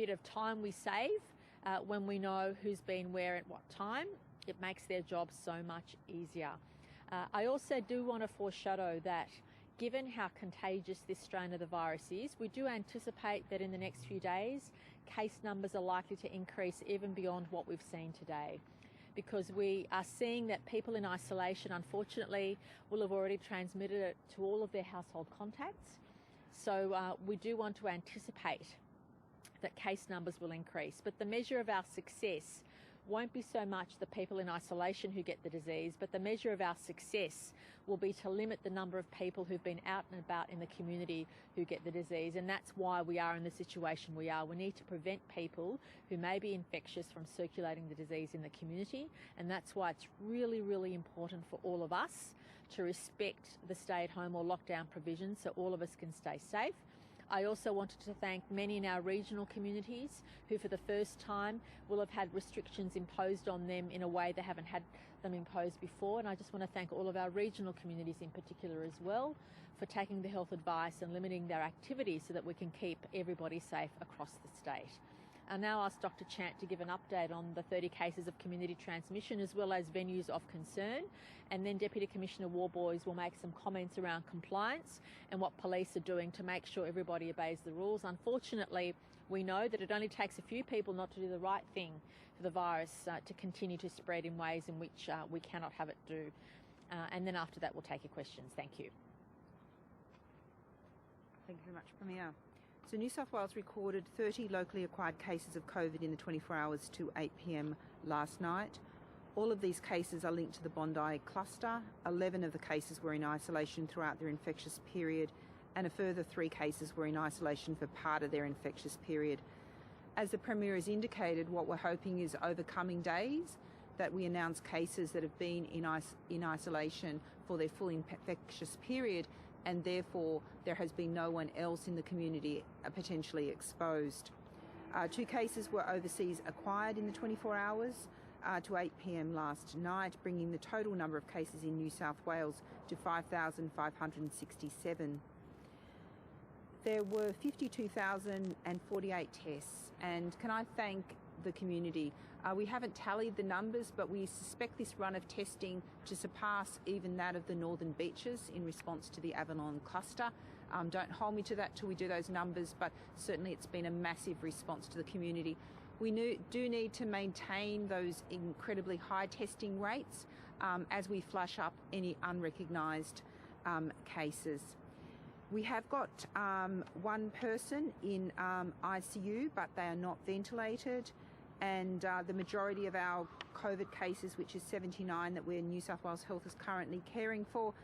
bit of time we save when we know who's been where at what time, it makes their job so much easier. I also do want to foreshadow that given how contagious this strain of the virus is, we do anticipate that in the next few days, case numbers are likely to increase even beyond what we've seen today, because we are seeing that people in isolation, unfortunately, will have already transmitted it to all of their household contacts. So we do want to anticipate that case numbers will increase. But the measure of our success won't be so much the people in isolation who get the disease, but the measure of our success will be to limit the number of people who've been out and about in the community who get the disease. And that's why we are in the situation we are. We need to prevent people who may be infectious from circulating the disease in the community. And that's why it's really, really important for all of us to respect the stay-at-home or lockdown provisions so all of us can stay safe. I also wanted to thank many in our regional communities who for the first time will have had restrictions imposed on them in a way they haven't had them imposed before. And I just want to thank all of our regional communities in particular as well for taking the health advice and limiting their activities so that we can keep everybody safe across the state. I'll now ask Dr. Chant to give an update on the 30 cases of community transmission as well as venues of concern, and then Deputy Commissioner Warboys will make some comments around compliance and what police are doing to make sure everybody obeys the rules. Unfortunately, we know that it only takes a few people not to do the right thing for the virus to continue to spread in ways in which we cannot have it do. And then after that, we'll take your questions. Thank you. Thank you very much, Premier. So New South Wales recorded 30 locally acquired cases of COVID in the 24 hours to 8 p.m. last night. All of these cases are linked to the Bondi cluster. 11 of the cases were in isolation throughout their infectious period, and a further 3 cases were in isolation for part of their infectious period. As the Premier has indicated, what we're hoping is over coming days that we announce cases that have been in isolation for their full infectious period, and therefore there has been no one else in the community potentially exposed. 2 cases were overseas acquired in the 24 hours to 8 p.m. last night, bringing the total number of cases in New South Wales to 5,567. There were 52,048 tests, and can I thank the community? We haven't tallied the numbers, but we suspect this run of testing to surpass even that of the Northern Beaches in response to the Avalon cluster. Don't hold me to that till we do those numbers, but certainly it's been a massive response to the community. We do need to maintain those incredibly high testing rates as we flush up any unrecognised cases. We have got 1 person in ICU, but they are not ventilated. And the majority of our COVID cases, which is 79 that New South Wales Health is currently caring for,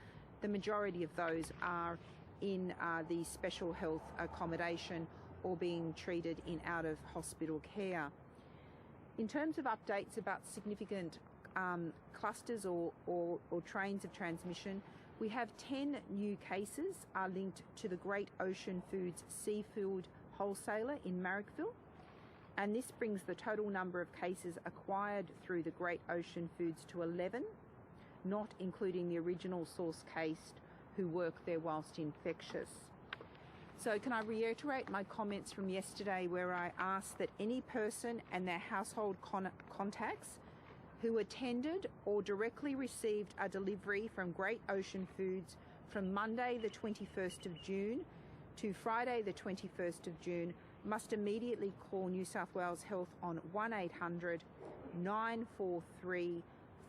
the majority of those are in the special health accommodation or being treated in out-of-hospital care. In terms of updates about significant clusters or trains of transmission, we have 10 new cases linked to the Great Ocean Foods seafood wholesaler in Marrickville. And this brings the total number of cases acquired through the Great Ocean Foods to 11, not including the original source case who worked there whilst infectious. So can I reiterate my comments from yesterday where I asked that any person and their household contacts who attended or directly received a delivery from Great Ocean Foods from Monday the 21st of June to Friday the 21st of June must immediately call New South Wales Health on 1800 943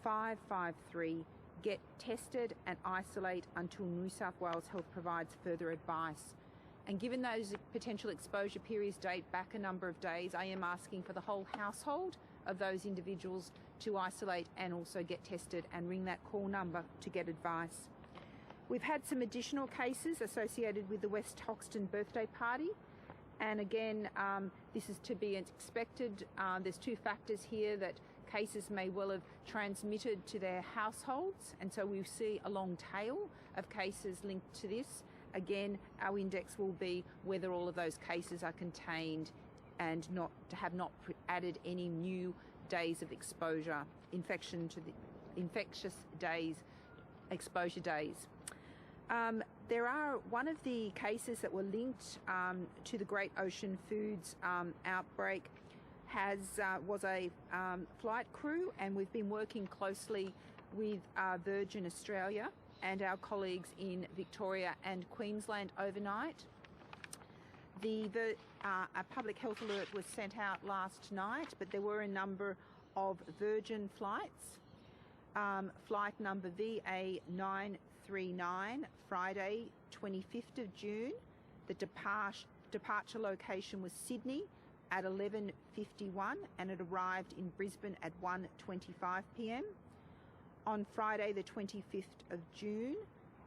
553, get tested and isolate until New South Wales Health provides further advice. And given those potential exposure periods date back a number of days, I am asking for the whole household of those individuals to isolate and also get tested and ring that call number to get advice. We've had some additional cases associated with the West Hoxton birthday party. And again, this is to be expected. There's 2 factors here that cases may well have transmitted to their households, and so we see a long tail of cases linked to this. Again, our index will be whether all of those cases are contained and not added any new days of exposure, infection to the infectious days, exposure days. There are one of the cases that were linked to the Great Ocean Foods outbreak was a flight crew, and we've been working closely with Virgin Australia and our colleagues in Victoria and Queensland overnight. A public health alert was sent out last night, but there were a number of Virgin flights. Flight number VA939, Friday 25th of June. The departure location was Sydney at 11:51 and it arrived in Brisbane at 1:25 p.m. On Friday the 25th of June,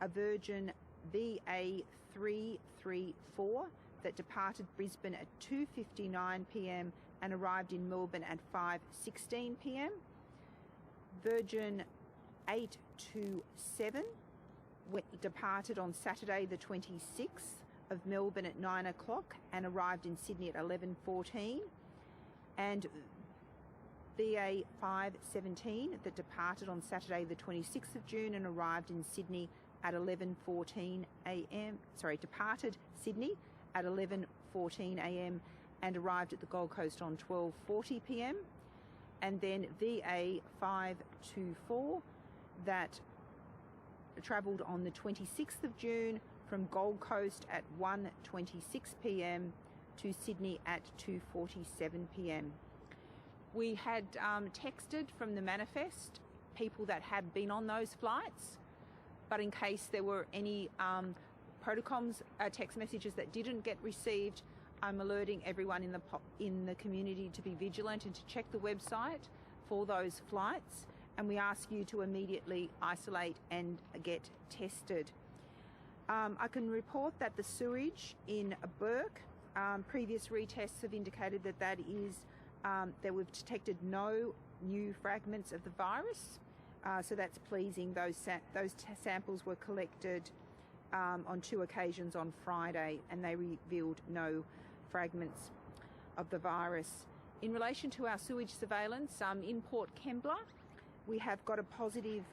a Virgin VA334 that departed Brisbane at 2:59 p.m. and arrived in Melbourne at 5:16 p.m. Virgin 827 departed on Saturday the 26th of Melbourne at 9 o'clock and arrived in Sydney at 11:14. And BA 517 that departed on Saturday the 26th of June and arrived in Sydney at 11:14 a.m. Departed Sydney at 11:14 a.m. and arrived at the Gold Coast on 12:40 p.m. And then VA 524 that travelled on the 26th of June from Gold Coast at 1:26 p.m. to Sydney at 2:47 p.m. We had texted from the manifest people that had been on those flights, but in case there were any protocols, text messages that didn't get received, I'm alerting everyone in the community to be vigilant and to check the website for those flights, and we ask you to immediately isolate and get tested. I can report that the sewage in Burke, previous retests have indicated that that we've detected no new fragments of the virus, so that's pleasing. Those samples were collected on 2 occasions on Friday, and they revealed no fragments of the virus. In relation to our sewage surveillance, in Port Kembla, we have got a positive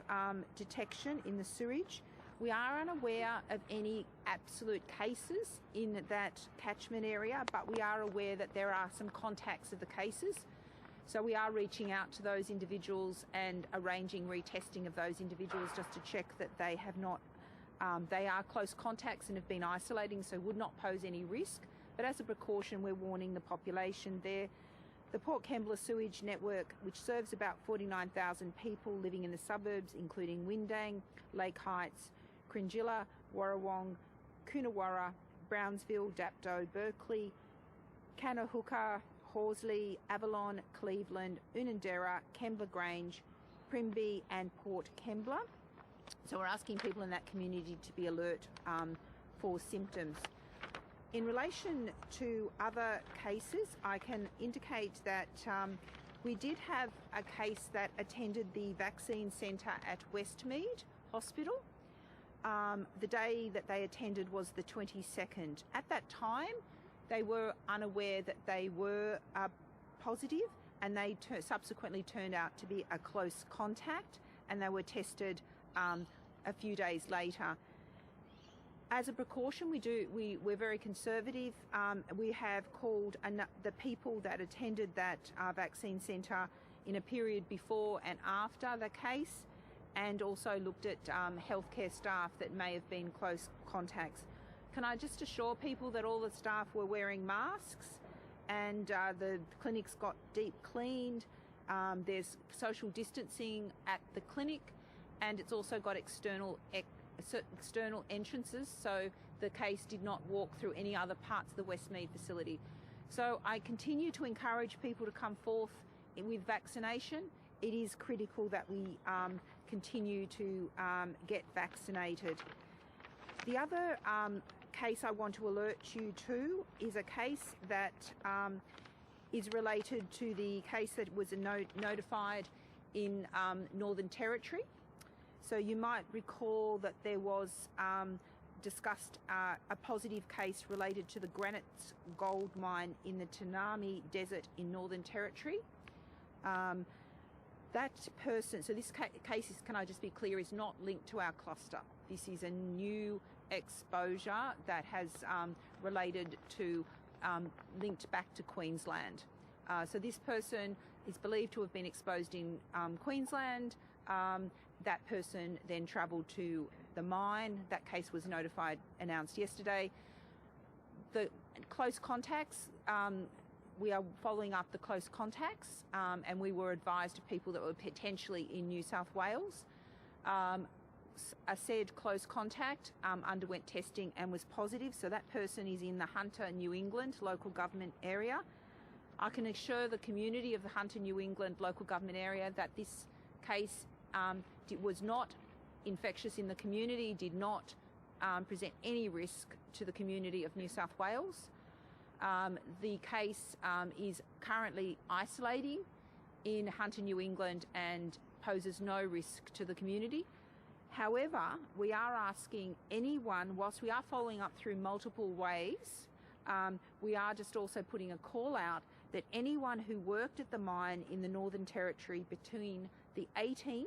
detection in the sewage. We are unaware of any absolute cases in that catchment area, but we are aware that there are some contacts of the cases. So we are reaching out to those individuals and arranging retesting of those individuals just to check that they have not, they are close contacts and have been isolating, so would not pose any risk. But as a precaution, we're warning the population there. The Port Kembla sewage network, which serves about 49,000 people living in the suburbs, including Windang, Lake Heights, Cringilla, Warrawong, Coonawarra, Brownsville, Dapto, Berkeley, Canohooka, Horsley, Avalon, Cleveland, Unanderra, Kembla Grange, Primby and Port Kembla. So we're asking people in that community to be alert for symptoms. In relation to other cases, I can indicate that we did have a case that attended the vaccine centre at Westmead Hospital. The day that they attended was the 22nd. At that time, they were unaware that they were positive, and they subsequently turned out to be a close contact, and they were tested a few days later. As a precaution, we're very conservative. We have called the people that attended that vaccine centre in a period before and after the case, and also looked at healthcare staff that may have been close contacts. Can I just assure people that all the staff were wearing masks, and the clinics got deep cleaned. There's social distancing at the clinic, and it's also got external entrances, so the case did not walk through any other parts of the Westmead facility. So I continue to encourage people to come forth with vaccination. It is critical that we continue to get vaccinated. The other case I want to alert you to is a case that is related to the case that was notified in Northern Territory. So you might recall that there was discussed a positive case related to the granite gold mine in the Tanami Desert in Northern Territory. That person, so this case is, can I just be clear, is not linked to our cluster. This is a new exposure that has related to linked back to Queensland. So this person is believed to have been exposed in Queensland. That person then travelled to the mine. That case was announced yesterday. The close contacts, we are following up the close contacts, and we were advised of people that were potentially in New South Wales. A said close contact underwent testing and was positive, so that person is in the Hunter, New England local government area. I can assure the community of the Hunter, New England local government area that this case was not infectious in the community, did not present any risk to the community of New South Wales. The case is currently isolating in Hunter, New England and poses no risk to the community. However, we are asking anyone, whilst we are following up through multiple ways, we are just also putting a call out that anyone who worked at the mine in the Northern Territory between the 18th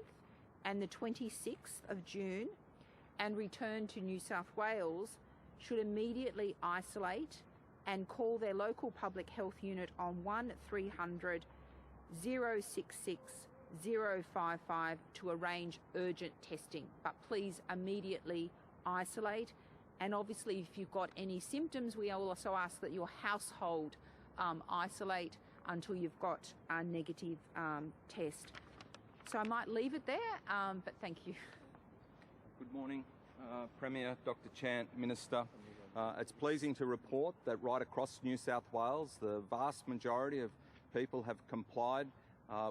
and the 26th of June and returned to New South Wales should immediately isolate and call their local public health unit on 1300 066 055 to arrange urgent testing. But please immediately isolate. And obviously, if you've got any symptoms, we also ask that your household isolate until you've got a negative test. So I might leave it there, but thank you. Good morning, Premier, Dr. Chant, Minister. It's pleasing to report that right across New South Wales, the vast majority of people have complied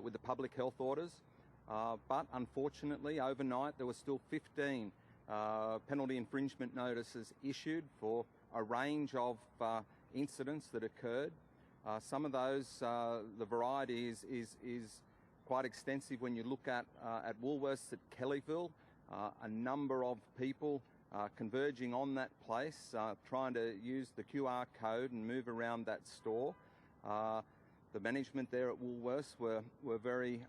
with the public health orders, but unfortunately overnight there were still 15 penalty infringement notices issued for a range of incidents that occurred. Some of those, the variety is quite extensive when you look at Woolworths at Kellyville. A number of people converging on that place, trying to use the QR code and move around that store. The management there at Woolworths were very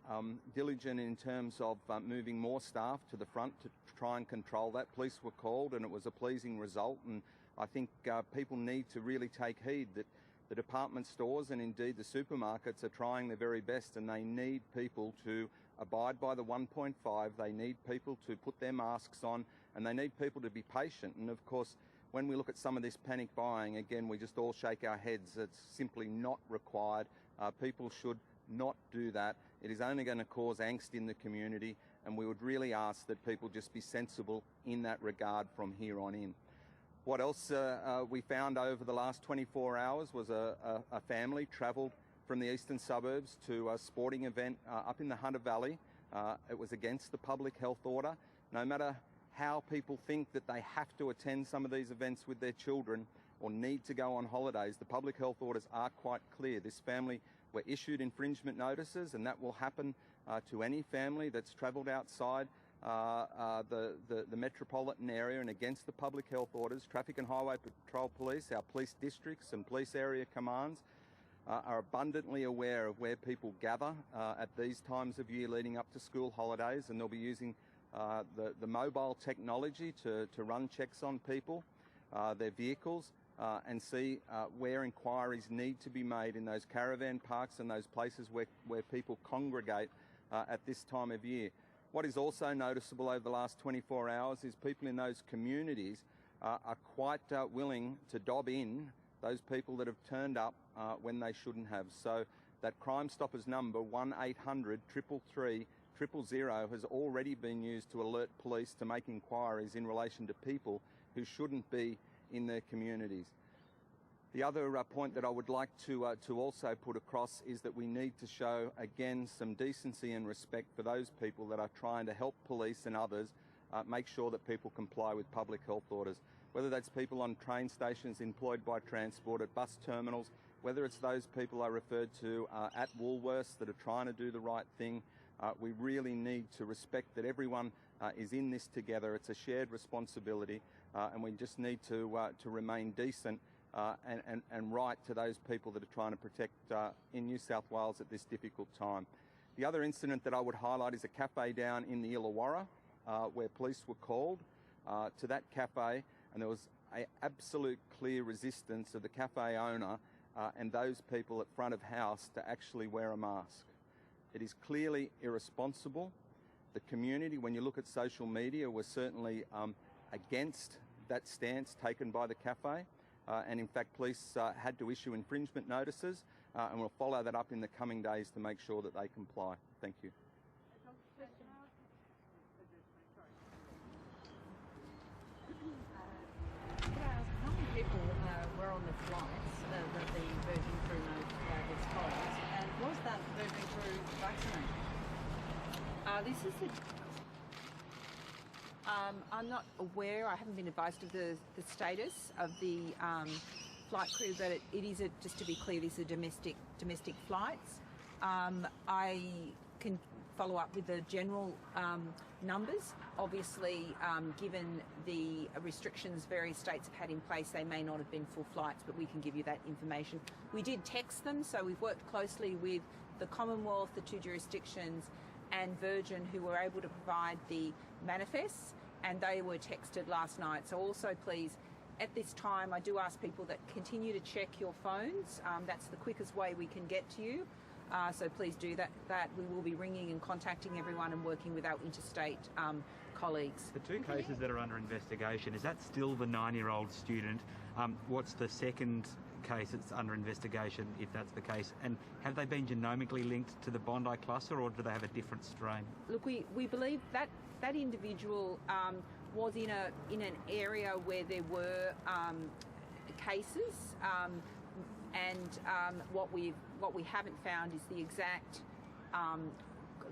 diligent in terms of moving more staff to the front to try and control that. Police were called and it was a pleasing result, and I think people need to really take heed that the department stores and indeed the supermarkets are trying their very best, and they need people to abide by the 1.5. They need people to put their masks on, and they need people to be patient. And of course, when we look at some of this panic buying, again, we just all shake our heads. It's simply not required. People should not do that. It is only going to cause angst in the community, and we would really ask that people just be sensible in that regard from here on in. What else we found over the last 24 hours was a family travelled from the eastern suburbs to a sporting event up in the Hunter Valley. It was against the public health order. No matter how people think that they have to attend some of these events with their children or need to go on holidays, the public health orders are quite clear. This family were issued infringement notices, and that will happen to any family that's travelled outside the metropolitan area and against the public health orders. Traffic and Highway Patrol Police, our police districts and police area commands are abundantly aware of where people gather at these times of year leading up to school holidays, and they'll be using the mobile technology to run checks on people, their vehicles, and see where inquiries need to be made in those caravan parks and those places where people congregate at this time of year. What is also noticeable over the last 24 hours is people in those communities are quite willing to dob in those people that have turned up when they shouldn't have. So that Crime Stoppers number 1-800-333-000 has already been used to alert police to make inquiries in relation to people who shouldn't be in their communities. The other point that I would like to also put across is that we need to show, again, some decency and respect for those people that are trying to help police and others make sure that people comply with public health orders. Whether that's people on train stations employed by Transport, at bus terminals, whether it's those people I referred to at Woolworths that are trying to do the right thing, we really need to respect that everyone is in this together. It's a shared responsibility, and we just need to remain decent and right to those people that are trying to protect in New South Wales at this difficult time. The other incident that I would highlight is a cafe down in the Illawarra where police were called to that cafe and there was an absolute clear resistance of the cafe owner and those people at front of house to actually wear a mask. It is clearly irresponsible. The community, when you look at social media, was certainly against that stance taken by the cafe, and in fact police had to issue infringement notices, and we'll follow that up in the coming days to make sure that they comply. Thank you. How many people were on the flights that the Virgin crew was told, and was that Virgin crew vaccinated? I'm not aware, I haven't been advised of the status of the flight crew, but it is, just to be clear, these are domestic flights. I can follow up with the general numbers. Obviously, given the restrictions various states have had in place, they may not have been full flights, but we can give you that information. We did text them, so we've worked closely with the Commonwealth, the two jurisdictions, and Virgin, who were able to provide the manifests, and they were texted last night. So also please, at this time, I do ask people that continue to check your phones. That's the quickest way we can get to you. So please do that. We will be ringing and contacting everyone and working with our interstate colleagues. The two cases that are under investigation, is that still the 9-year-old student? What's the second case that's under investigation, if that's the case? And have they been genomically linked to the Bondi cluster, or do they have a different strain? Look, we believe that individual was in an area where there were cases, and what we haven't found is the exact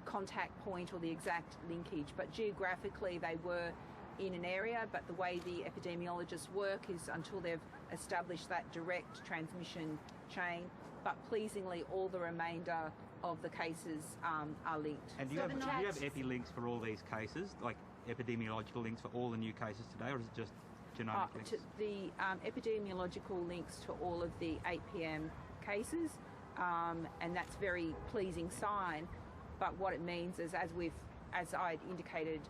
contact point or the exact linkage. But geographically, they were in an area, but the way the epidemiologists work is until they've established that direct transmission chain. But pleasingly, all the remainder of the cases are linked. And do you have epi links for all these cases, like epidemiological links for all the new cases today, or is it just genomic links? The epidemiological links to all of the 8 p.m. cases, and that's a very pleasing sign. But what it means is, as I indicated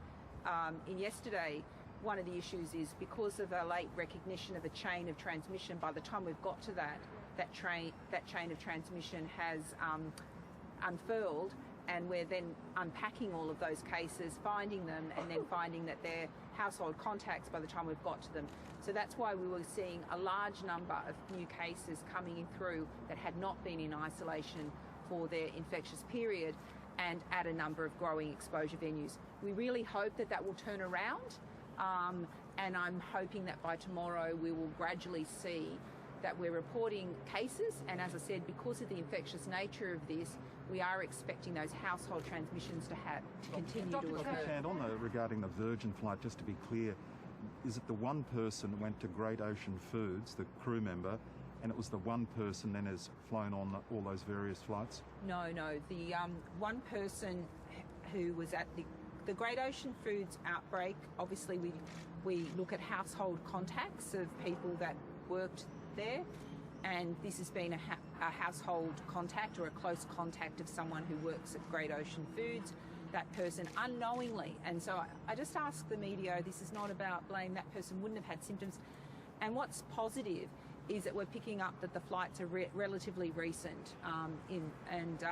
in yesterday, one of the issues is because of a late recognition of a chain of transmission, by the time we've got to that chain of transmission has unfurled, and we're then unpacking all of those cases, finding them, and then finding that they're household contacts by the time we've got to them. So that's why we were seeing a large number of new cases coming through that had not been in isolation for their infectious period, and at a number of growing exposure venues. We really hope that will turn around, and I'm hoping that by tomorrow we will gradually see that we're reporting cases, and as I said, because of the infectious nature of this, we are expecting those household transmissions to continue to occur. Dr. Chant, regarding the Virgin flight, just to be clear, is it the one person went to Great Ocean Foods, the crew member, and it was the one person then has flown on all those various flights? No. The one person who was at the Great Ocean Foods outbreak, obviously we look at household contacts of people that worked there, and this has been a household contact or a close contact of someone who works at Great Ocean Foods, that person unknowingly. And so I just ask the media, this is not about blame, that person wouldn't have had symptoms. And what's positive is that we're picking up that the flights are relatively recent, and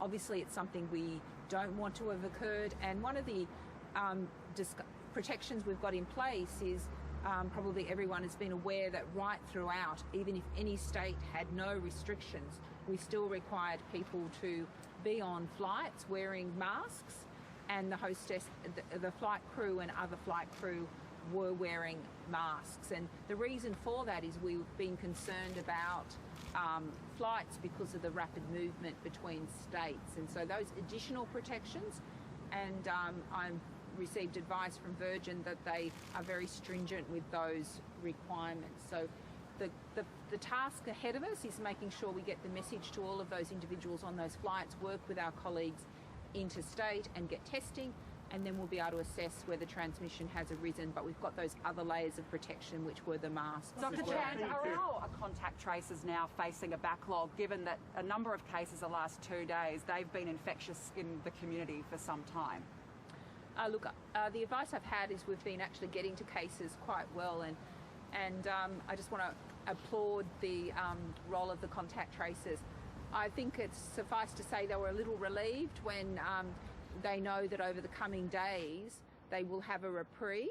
obviously it's something we don't want to have occurred. And one of the protections we've got in place is probably everyone has been aware that right throughout, even if any state had no restrictions, we still required people to be on flights wearing masks, and the hostess, the flight crew and other flight crew were wearing masks. And the reason for that is we've been concerned about flights because of the rapid movement between states, and so those additional protections, and I'm received advice from Virgin that they are very stringent with those requirements. So the task ahead of us is making sure we get the message to all of those individuals on those flights, work with our colleagues interstate and get testing, and then we'll be able to assess whether transmission has arisen. But we've got those other layers of protection, which were the masks. Dr. Chant, are our contact tracers now facing a backlog, given that a number of cases the last 2 days, they've been infectious in the community for some time? Look, the advice I've had is we've been actually getting to cases quite well, and and I just want to applaud the role of the contact tracers. I think it's suffice to say they were a little relieved when they know that over the coming days they will have a reprieve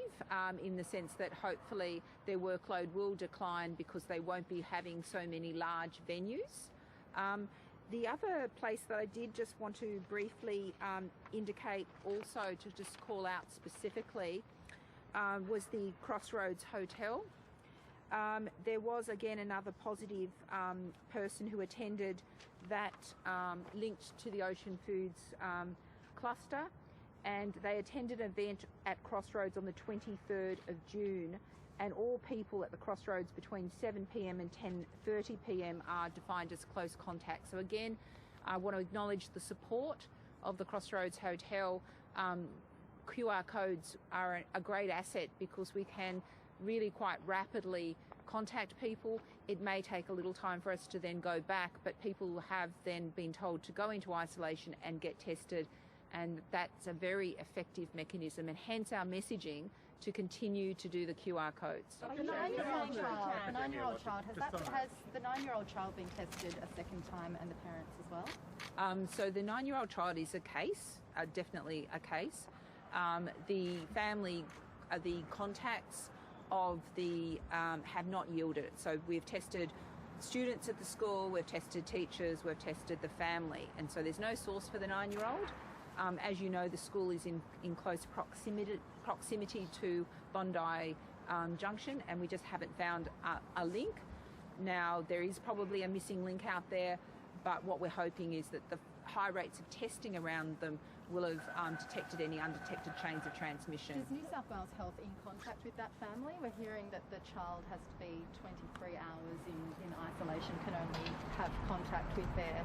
in the sense that hopefully their workload will decline because they won't be having so many large venues. The other place that I did just want to briefly indicate also to just call out specifically was the Crossroads Hotel. There was again another positive person who attended that linked to the Ocean Foods cluster, and they attended an event at Crossroads on the 23rd of June, and all people at the Crossroads between 7 p.m. and 10:30 p.m. are defined as close contact. So again, I want to acknowledge the support of the Crossroads Hotel. QR codes are a great asset because we can really quite rapidly contact people. It may take a little time for us to then go back, but people have then been told to go into isolation and get tested, and that's a very effective mechanism, and hence our messaging to continue to do the QR codes. The 9-year-old child, has the 9-year-old child been tested a second time, and the parents as well? So the 9-year-old child is a case, definitely a case. The family, the contacts of the have not yielded. So we've tested students at the school, we've tested teachers, we've tested the family, and so there's no source for the 9-year-old. As you know, the school is in close proximity to Bondi Junction, and we just haven't found a link. Now, there is probably a missing link out there, but what we're hoping is that the high rates of testing around them will have detected any undetected chains of transmission. Is New South Wales Health in contact with that family? We're hearing that the child has to be 23 hours in isolation, can only have contact with their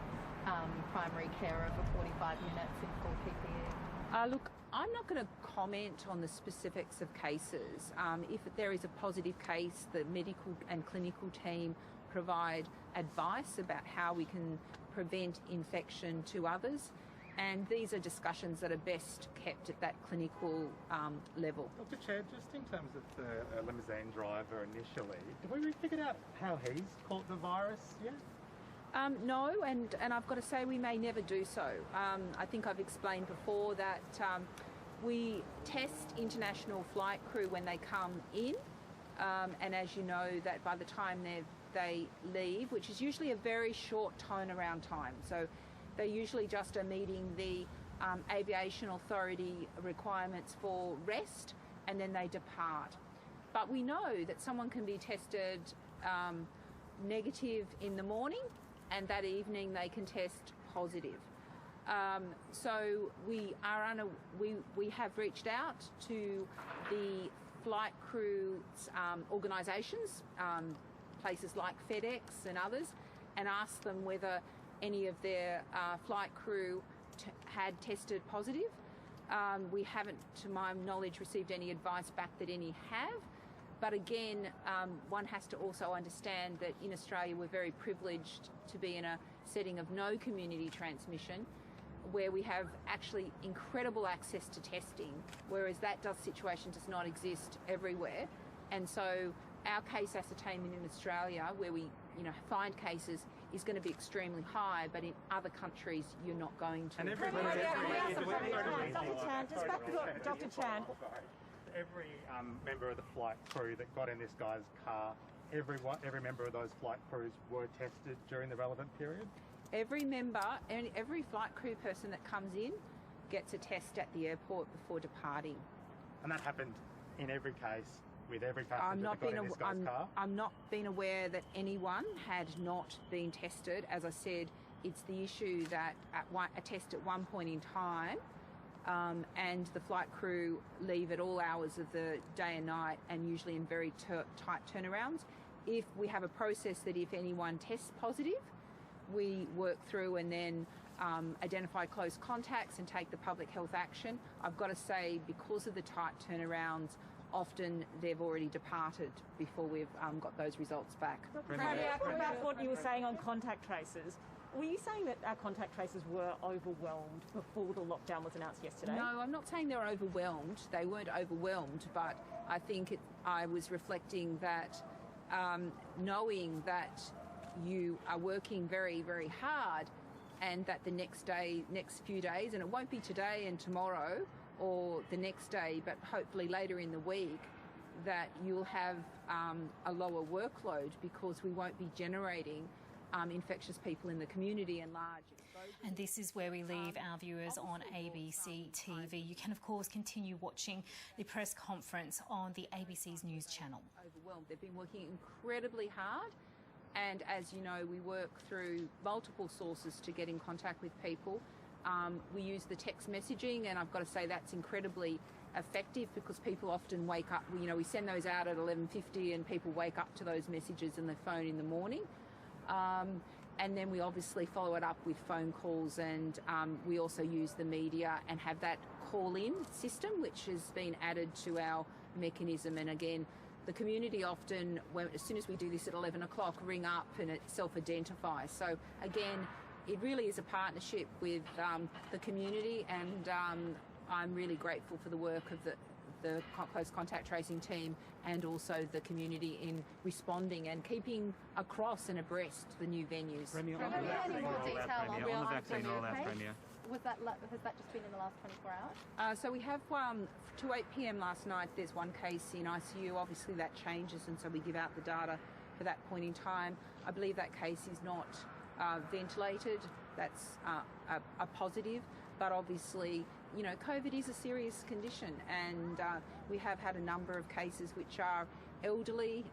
primary carer for 45 minutes in full PPE. Look, I'm not going to comment on the specifics of cases. If there is a positive case, the medical and clinical team provide advice about how we can prevent infection to others, and these are discussions that are best kept at that clinical level. Dr. Chant, just in terms of the limousine driver initially, have we figured out how he's caught the virus yet? No, and I've got to say we may never do so. I think I've explained before that we test international flight crew when they come in, and as you know, that by the time they leave, which is usually a very short turnaround time, so they usually just are meeting the aviation authority requirements for rest, and then they depart. But we know that someone can be tested negative in the morning, and that evening they can test positive. So we have reached out to the flight crew's organisations, places like FedEx and others, and asked them whether any of their flight crew had tested positive. We haven't, to my knowledge, received any advice back that any have. But again, one has to also understand that in Australia we're very privileged to be in a setting of no community transmission, where we have actually incredible access to testing, whereas that situation does not exist everywhere. And so our case ascertainment in Australia, where we find cases, is going to be extremely high, but in other countries you're not going to. And Dr. Chant, just back to Dr. Chant. Every member of the flight crew that got in this guy's car, every member of those flight crews were tested during the relevant period? Every flight crew person that comes in gets a test at the airport before departing. And that happened in every case with every passenger that got in this guy's car? I'm not been aware that anyone had not been tested. As I said, it's the issue that a test at one point in time, and the flight crew leave at all hours of the day and night, and usually in very tight turnarounds. If we have a process that if anyone tests positive, we work through and then identify close contacts and take the public health action. I've got to say, because of the tight turnarounds, often they've already departed before we've got those results back. About what you were saying on contact tracers, were you saying that our contact tracers were overwhelmed before the lockdown was announced yesterday? No, I'm not saying they're overwhelmed. They weren't overwhelmed, but I think I was reflecting that knowing that you are working very, very hard, and that the next few days, and it won't be today and tomorrow or the next day, but hopefully later in the week, that you'll have a lower workload because we won't be generating infectious people in the community and large exposures. And this is where we leave our viewers on ABC TV. You can, of course, continue watching the press conference on the ABC's news channel. Overwhelmed. They've been working incredibly hard. And as you know, we work through multiple sources to get in contact with people. We use the text messaging, and I've got to say that's incredibly effective because people often wake up, we send those out at 11:50 and people wake up to those messages in their phone in the morning. And then we obviously follow it up with phone calls, and we also use the media and have that call-in system, which has been added to our mechanism. And again, the community often, as soon as we do this at 11 o'clock, ring up and it self-identify. So again, it really is a partnership with the community, and I'm really grateful for the work of the close contact tracing team and also the community in responding and keeping across and abreast the new venues. Have you any more detail on the vaccine rollout, Premier? Has that just been in the last 24 hours? So we have to 8 p.m. last night, there's one case in ICU. Obviously that changes, and so we give out the data for that point in time. I believe that case is not ventilated. That's a positive, but obviously, COVID is a serious condition, and we have had a number of cases which are elderly,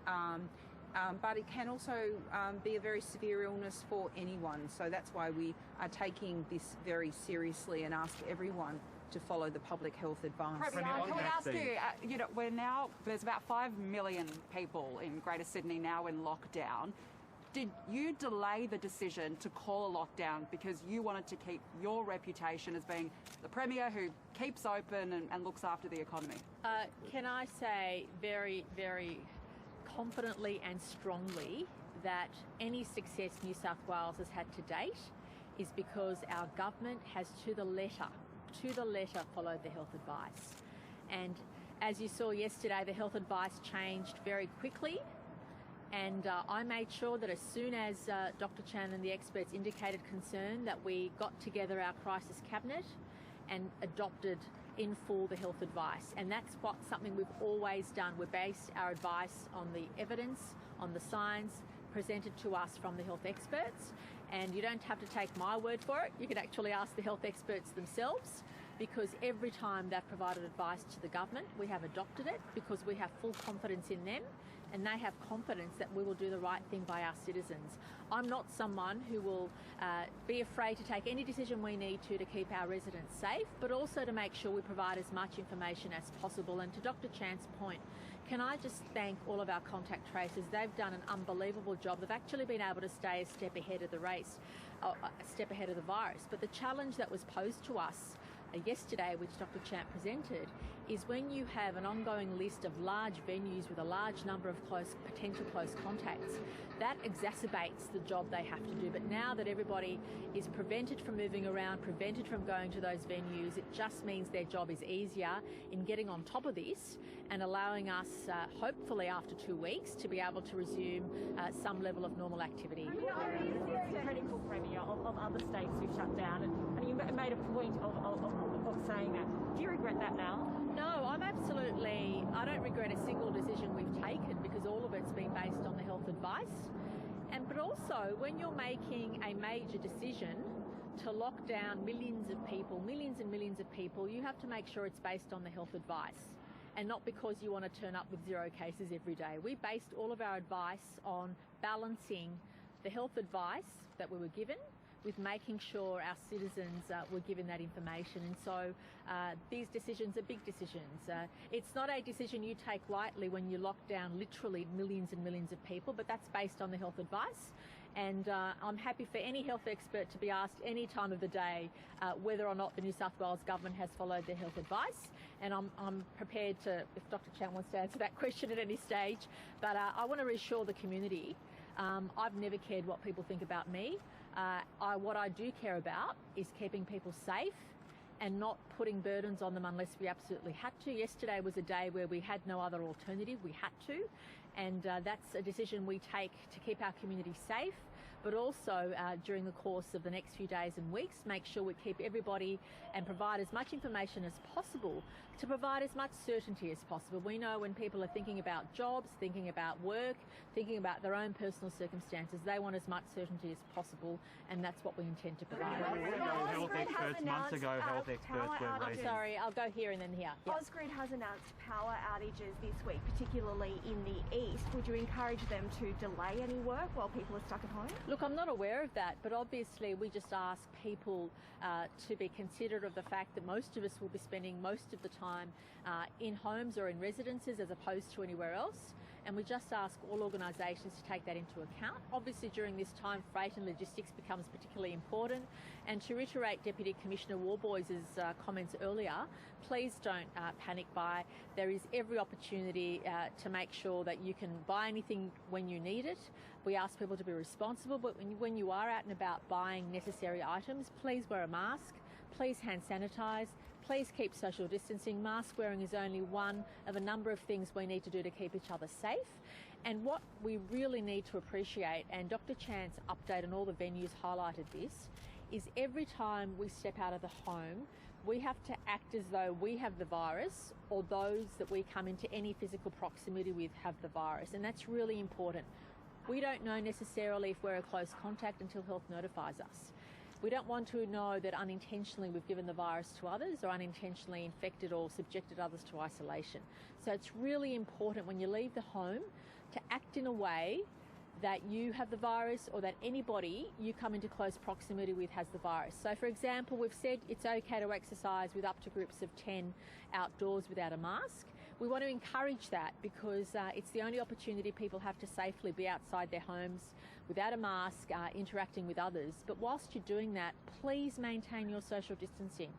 but it can also be a very severe illness for anyone. So that's why we are taking this very seriously and ask everyone to follow the public health advice. Can we ask you, there's about 5 million people in Greater Sydney now in lockdown. Did you delay the decision to call a lockdown because you wanted to keep your reputation as being the Premier who keeps open and looks after the economy? Can I say very, very confidently and strongly that any success New South Wales has had to date is because our government has to the letter followed the health advice. And as you saw yesterday, the health advice changed very quickly. And I made sure that as soon as Dr. Chant and the experts indicated concern, that we got together our crisis cabinet and adopted in full the health advice. And that's something we've always done. We base our advice on the evidence, on the science presented to us from the health experts. And you don't have to take my word for it. You can actually ask the health experts themselves, because every time they've provided advice to the government, we have adopted it because we have full confidence in them, and they have confidence that we will do the right thing by our citizens. I'm not someone who will be afraid to take any decision we need to keep our residents safe, but also to make sure we provide as much information as possible. And to Dr. Chant's point, can I just thank all of our contact tracers? They've done an unbelievable job. They've actually been able to stay a step ahead of the race, a step ahead of the virus. But the challenge that was posed to us yesterday, which Dr. Chant presented, is when you have an ongoing list of large venues with a large number of potential close contacts, that exacerbates the job they have to do. But now that everybody is prevented from moving around, prevented from going to those venues, it just means their job is easier in getting on top of this and allowing us, hopefully after 2 weeks, to be able to resume some level of normal activity. It's critical, Premier, of other states who shut down, and you made a point of saying that. Do you regret that now? No, I don't regret a single decision we've taken, because all of it's been based on the health advice. But also, when you're making a major decision to lock down millions and millions of people, you have to make sure it's based on the health advice, and not because you want to turn up with 0 cases every day. We based all of our advice on balancing the health advice that we were given with making sure our citizens were given that information. And so these decisions are big decisions. It's not a decision you take lightly when you lock down literally millions and millions of people, but that's based on the health advice. And I'm happy for any health expert to be asked any time of the day whether or not the New South Wales government has followed their health advice. And I'm prepared to, if Dr. Chant wants to answer that question at any stage. But I want to reassure the community, I've never cared what people think about me. What I do care about is keeping people safe and not putting burdens on them unless we absolutely had to. Yesterday was a day where we had no other alternative. We had to. And that's a decision we take to keep our community safe, but also during the course of the next few days and weeks, make sure we keep everybody and provide as much information as possible to provide as much certainty as possible. We know when people are thinking about jobs, thinking about work, thinking about their own personal circumstances, they want as much certainty as possible, and that's what we intend to provide. Health experts, months ago, health experts were raising. Sorry, I'll go here and then here. Yep. Ausgrid has announced power outages this week, particularly in the east. Would you encourage them to delay any work while people are stuck at home? Look, I'm not aware of that, but obviously we just ask people to be considerate of the fact that most of us will be spending most of the time in homes or in residences as opposed to anywhere else. And we just ask all organisations to take that into account. Obviously during this time, freight and logistics becomes particularly important. And to reiterate Deputy Commissioner Warboys' comments earlier, please don't panic buy. There is every opportunity to make sure that you can buy anything when you need it. We ask people to be responsible, but when you are out and about buying necessary items, please wear a mask, please hand sanitise, please keep social distancing. Mask wearing is only one of a number of things we need to do to keep each other safe. And what we really need to appreciate, and Dr. Chant's update on all the venues highlighted this, is every time we step out of the home, we have to act as though we have the virus or those that we come into any physical proximity with have the virus. And that's really important. We don't know necessarily if we're a close contact until health notifies us. We don't want to know that unintentionally we've given the virus to others or unintentionally infected or subjected others to isolation. So it's really important when you leave the home to act in a way that you have the virus or that anybody you come into close proximity with has the virus. So for example, we've said it's okay to exercise with up to groups of 10 outdoors without a mask. We want to encourage that because it's the only opportunity people have to safely be outside their homes without a mask, interacting with others. But whilst you're doing that, please maintain your social distancing.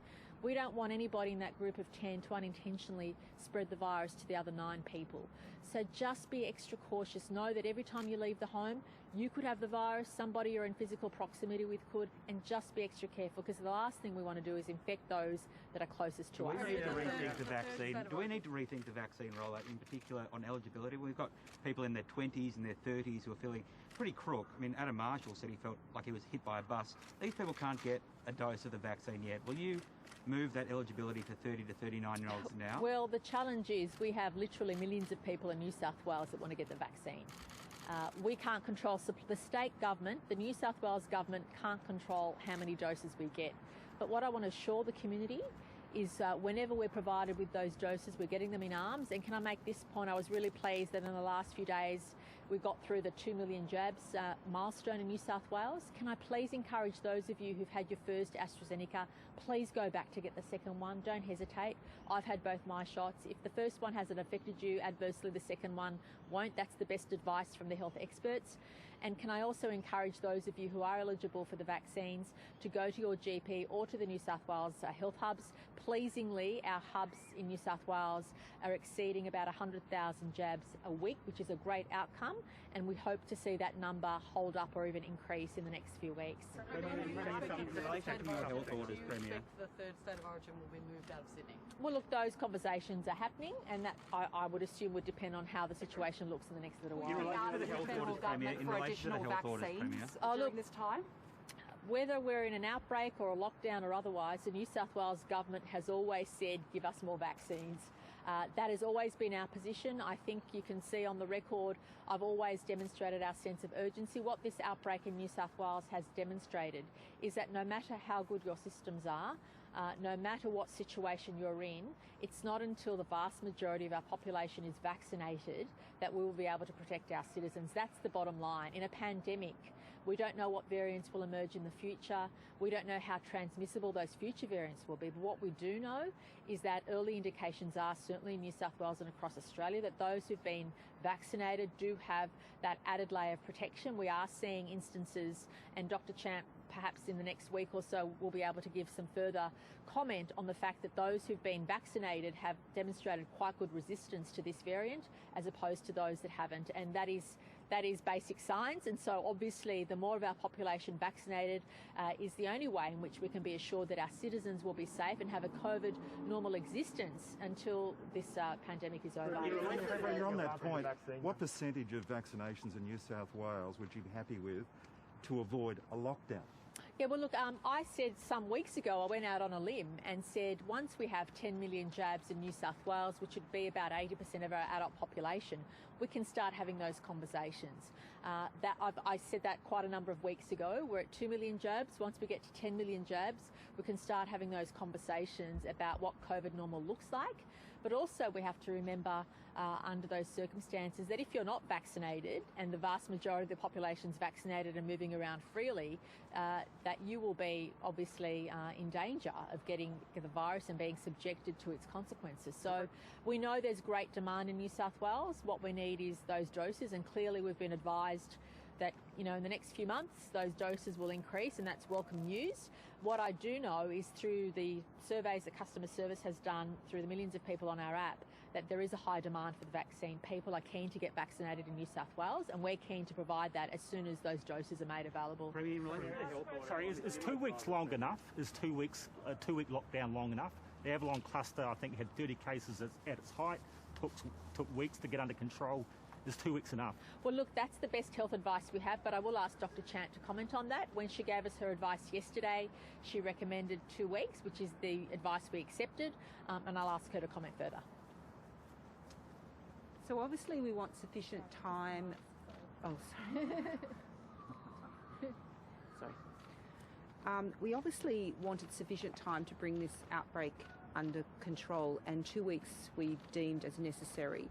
We don't want anybody in that group of 10 to unintentionally spread the virus to the other 9 people. So just be extra cautious. Know that every time you leave the home, you could have the virus, somebody you're in physical proximity with could, and just be extra careful because the last thing we want to do is infect those that are closest to us. Do we need to rethink the vaccine? Do we need to rethink the vaccine rollout, in particular on eligibility? We've got people in their 20s and their 30s who are feeling pretty crook. I mean, Adam Marshall said he felt like he was hit by a bus. These people can't get a dose of the vaccine yet. Will you move that eligibility to 30 to 39-year-olds now? Well, the challenge is we have literally millions of people in New South Wales that want to get the vaccine. We can't control, the state government, the New South Wales government can't control how many doses we get. But what I want to assure the community is whenever we're provided with those doses, we're getting them in arms. And can I make this point? I was really pleased that in the last few days, we got through the 2 million jabs milestone in New South Wales. Can I please encourage those of you who've had your first AstraZeneca, please go back to get the second one. Don't hesitate. I've had both my shots. If the first one hasn't affected you adversely, the second one won't. That's the best advice from the health experts. And can I also encourage those of you who are eligible for the vaccines to go to your GP or to the New South Wales health hubs. Pleasingly, our hubs in New South Wales are exceeding about 100,000 jabs a week, which is a great outcome, and we hope to see that number hold up or even increase in the next few weeks. In relation to your health orders, Premier. The third state of origin will be moved out of Sydney. Well, look, those conversations are happening, and that I would assume would depend on how the situation looks in the next little while. In relation to the health orders, Premier, in relation to the health orders, Premier. During this time? Whether we're in an outbreak or a lockdown or otherwise, the New South Wales government has always said, give us more vaccines. That has always been our position. I think you can see on the record, I've always demonstrated our sense of urgency. What this outbreak in New South Wales has demonstrated is that no matter how good your systems are, no matter what situation you're in, it's not until the vast majority of our population is vaccinated that we will be able to protect our citizens. That's the bottom line. In a pandemic, we don't know what variants will emerge in the future. We don't know how transmissible those future variants will be. But what we do know is that early indications are, certainly in New South Wales and across Australia, that those who've been vaccinated do have that added layer of protection. We are seeing instances, and Dr. Chant perhaps in the next week or so will be able to give some further comment on the fact that those who've been vaccinated have demonstrated quite good resistance to this variant as opposed to those that haven't. And that is That is basic science, and so obviously the more of our population vaccinated is the only way in which we can be assured that our citizens will be safe and have a COVID normal existence until this pandemic is over. On that point, what percentage of vaccinations in New South Wales would you be happy with to avoid a lockdown? Yeah, well, look, I said some weeks ago, I went out on a limb and said once we have 10 million jabs in New South Wales, which would be about 80% of our adult population, we can start having those conversations. I said that quite a number of weeks ago. We're at 2 million jabs. Once we get to 10 million jabs, we can start having those conversations about what COVID normal looks like. But also we have to remember under those circumstances that if you're not vaccinated and the vast majority of the population is vaccinated and moving around freely, that you will be obviously in danger of getting the virus and being subjected to its consequences. So we know there's great demand in New South Wales. What we need is those doses, and clearly we've been advised that, you know, in the next few months those doses will increase, and that's welcome news. What I do know is through the surveys that customer service has done through the millions of people on our app, that there is a high demand for the vaccine. People are keen to get vaccinated in New South Wales, and we're keen to provide that as soon as those doses are made available. Sorry, is 2 weeks long enough? Is 2 weeks, a 2 week lockdown long enough? The Avalon cluster, I think, had 30 cases at its height, took weeks to get under control. Is 2 weeks enough? Well, look, that's the best health advice we have, but I will ask Dr. Chant to comment on that. When she gave us her advice yesterday, she recommended 2 weeks, which is the advice we accepted, and I'll ask her to comment further. So obviously we want sufficient time. Oh, sorry. Sorry. We obviously wanted sufficient time to bring this outbreak under control, and 2 weeks we deemed as necessary.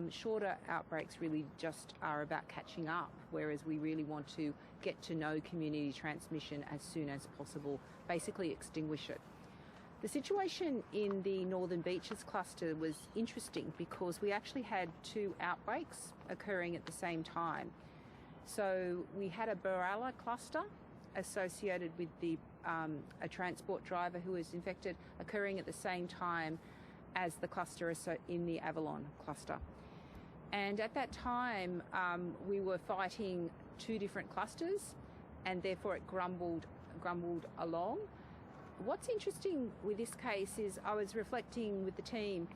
Shorter outbreaks really just are about catching up, whereas we really want to get to know community transmission as soon as possible, basically extinguish it. The situation in the Northern Beaches cluster was interesting because we actually had 2 outbreaks occurring at the same time. So we had a Berejiklian cluster associated with a transport driver who was infected occurring at the same time as the cluster in the Avalon cluster. And at that time, we were fighting 2 different clusters, and therefore it grumbled along. What's interesting with this case is I was reflecting with the team.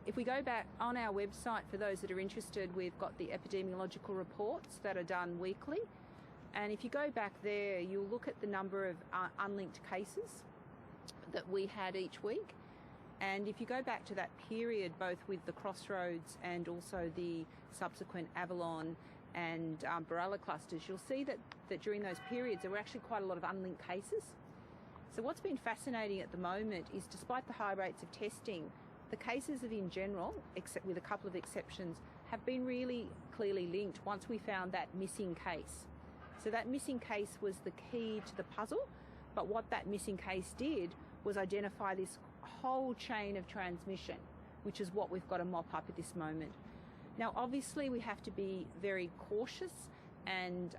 If we go back on our website, for those that are interested, we've got the epidemiological reports that are done weekly. And if you go back there, you'll look at the number of unlinked cases that we had each week. And if you go back to that period, both with the Crossroads and also the subsequent Avalon and Berejiklian clusters, you'll see that during those periods there were actually quite a lot of unlinked cases. So what's been fascinating at the moment is, despite the high rates of testing, the cases in general, except with a couple of exceptions, have been really clearly linked once we found that missing case. So that missing case was the key to the puzzle, but what that missing case did was identify this whole chain of transmission, which is what we've got to mop up at this moment. Now, obviously, we have to be very cautious and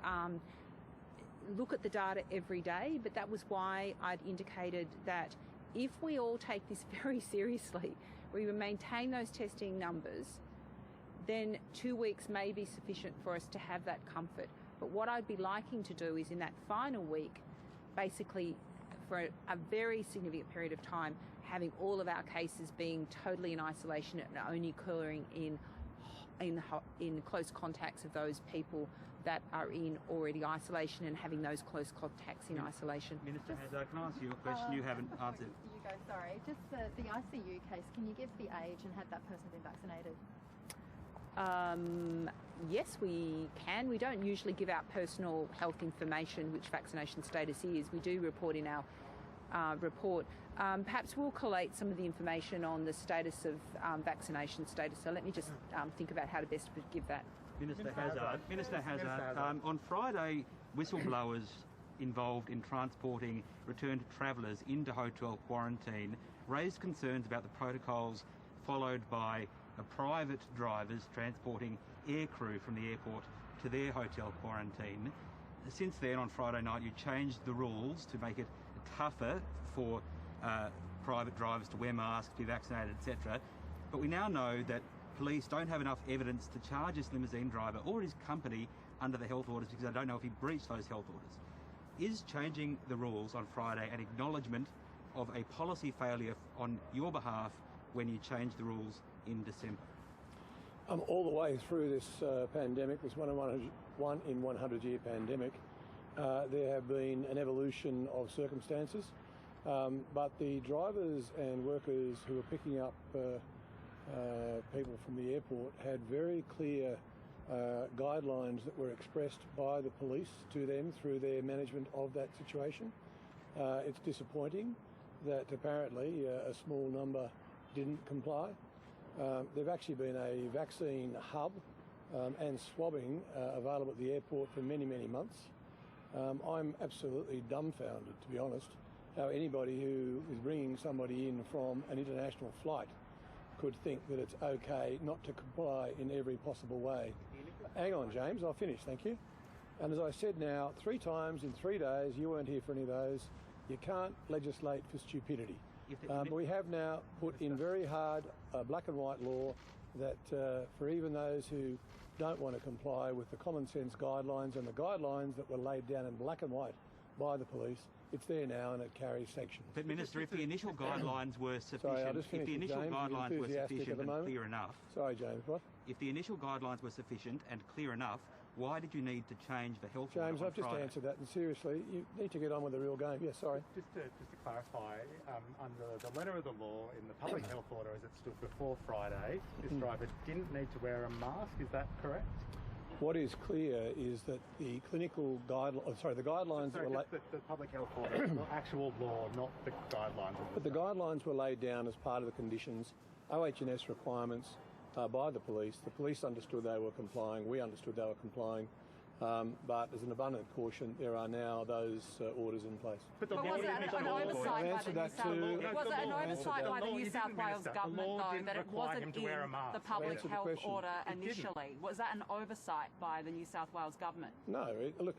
look at the data every day, but that was why I'd indicated that if we all take this very seriously, we will maintain those testing numbers, then 2 weeks may be sufficient for us to have that comfort. But what I'd be liking to do is in that final week, basically for a very significant period of time, having all of our cases being totally in isolation and only occurring in close contacts of those people that are in already isolation, and having those close contacts in isolation. Minister Hazzard, can I ask you a question you haven't answered? You go, sorry. Just the ICU case, can you give the age and had that person been vaccinated? Yes, we can. We don't usually give out personal health information, which vaccination status is. We do report in our report. Perhaps we'll collate some of the information on the status of vaccination status. So let me just think about how to best give that. Minister Hazzard, on Friday, whistleblowers involved in transporting returned travellers into hotel quarantine raised concerns about the protocols followed by private drivers transporting aircrew from the airport to their hotel quarantine. Since then, on Friday night, you changed the rules to make it tougher for private drivers to wear masks, be vaccinated, etc. But we now know that police don't have enough evidence to charge this limousine driver or his company under the health orders because they don't know if he breached those health orders. Is changing the rules on Friday an acknowledgement of a policy failure on your behalf when you changed the rules in December? All the way through this pandemic, this 1 in 100 year pandemic, there have been an evolution of circumstances, but the drivers and workers who are picking up people from the airport had very clear guidelines that were expressed by the police to them through their management of that situation. It's disappointing that apparently a small number didn't comply. There've actually been a vaccine hub and swabbing available at the airport for many, many months. I'm absolutely dumbfounded, to be honest, how anybody who is bringing somebody in from an international flight could think that it's okay not to comply in every possible way. Hang on, James, I'll finish, thank you. And as I said now, 3 times in 3 days, you weren't here for any of those, you can't legislate for stupidity. We have now put in very hard black and white law that for even those who don't want to comply with the common sense guidelines and the guidelines that were laid down in black and white by the police, it's there now and it carries sanction. But Minister, if the initial guidelines were sufficient, Sorry, if the initial guidelines were sufficient and clear enough, Sorry, James, what? If the initial guidelines were sufficient and clear enough, why did you need to change the health order James, on I've just Friday? answered that, and seriously, you need to get on with the real game. Yes, sorry. Just to clarify, under the letter of the law in the public health order as it stood before Friday, this driver didn't need to wear a mask. Is that correct? What is clear is that the clinical the guidelines Sorry, were the public health order, the actual law, not the guidelines. But the guidelines were laid down as part of the conditions, OH&S requirements by the police. The police understood they were complying. We understood they were complying. But as an abundant caution, there are now those orders in place. But was it an oversight by the New South Wales government, though, that it wasn't in the public health order initially? Was that an oversight by the New South Wales government? No. Look,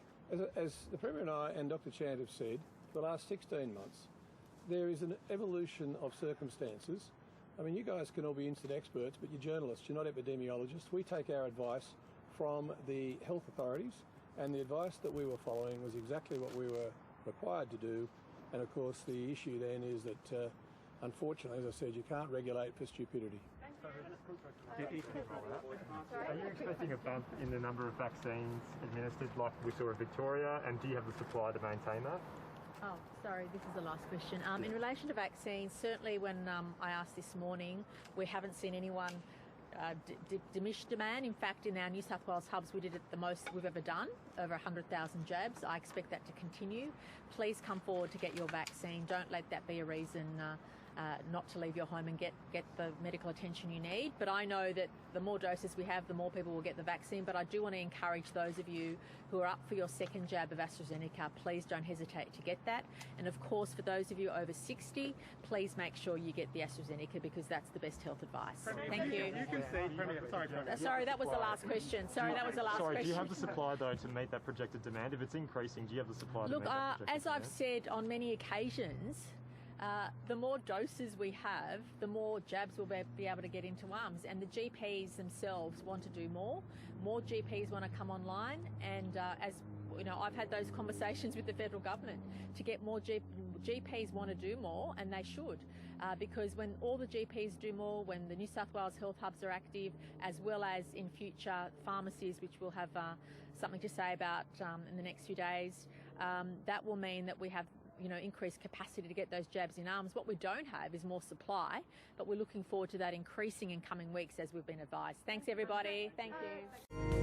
as the Premier and I and Dr. Chant have said, for the last 16 months, there is an evolution of circumstances. I mean, you guys can all be incident experts, but you're journalists, you're not epidemiologists. We take our advice from the health authorities, and the advice that we were following was exactly what we were required to do. And of course, the issue then is that, unfortunately, as I said, you can't regulate for stupidity. Are you expecting a bump in the number of vaccines administered like we saw in Victoria, and do you have the supply to maintain that? Oh, sorry, this is the last question. In relation to vaccines, certainly when I asked this morning, we haven't seen anyone diminish demand. In fact, in our New South Wales hubs, we did it the most we've ever done, over 100,000 jabs. I expect that to continue. Please come forward to get your vaccine. Don't let that be a reason not to leave your home and get the medical attention you need. But I know that the more doses we have, the more people will get the vaccine. But I do want to encourage those of you who are up for your second jab of AstraZeneca, please don't hesitate to get that. And of course, for those of you over 60, please make sure you get the AstraZeneca because that's the best health advice. Thank you. You can see, Premier, sorry, that was the last question. Sorry, that was the last question. Do you have the supply, though, to meet that projected demand? If it's increasing, do you have the supply to meet that projected as demand? I've said on many occasions, the more doses we have, the more jabs we'll be able to get into arms. And the GPs themselves want to do more. More GPs want to come online. And as you know, I've had those conversations with the federal government to get more GPs want to do more, and they should. Because when all the GPs do more, when the New South Wales health hubs are active, as well as in future pharmacies, which we'll have something to say about in the next few days, that will mean that we have increased capacity to get those jabs in arms. What we don't have is more supply, but we're looking forward to that increasing in coming weeks as we've been advised. Thanks, everybody. Thank you.